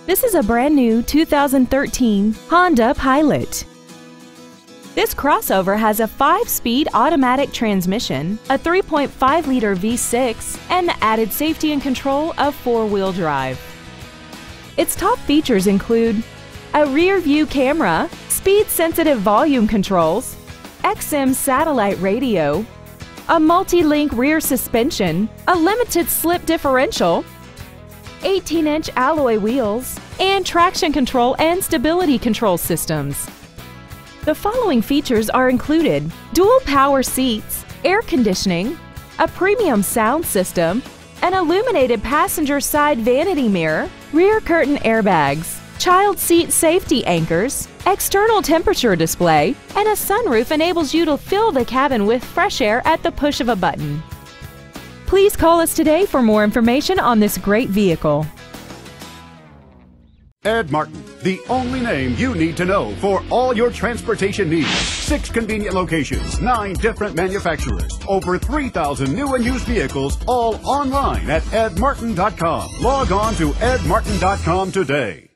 This is a brand new 2013 Honda Pilot. This crossover has a 5-speed automatic transmission, a 3.5-liter V6, and the added safety and control of 4-wheel drive. Its top features include a rear-view camera, speed-sensitive volume controls, XM satellite radio, a multi-link rear suspension, a limited slip differential, 18-inch alloy wheels, and traction control and stability control systems. The following features are included: dual power seats, air conditioning, a premium sound system, an illuminated passenger side vanity mirror, rear curtain airbags, child seat safety anchors, external temperature display, and a sunroof enables you to fill the cabin with fresh air at the push of a button. Please call us today for more information on this great vehicle. Ed Martin, the only name you need to know for all your transportation needs. 6 convenient locations, 9 different manufacturers, over 3,000 new and used vehicles, all online at edmartin.com. Log on to edmartin.com today.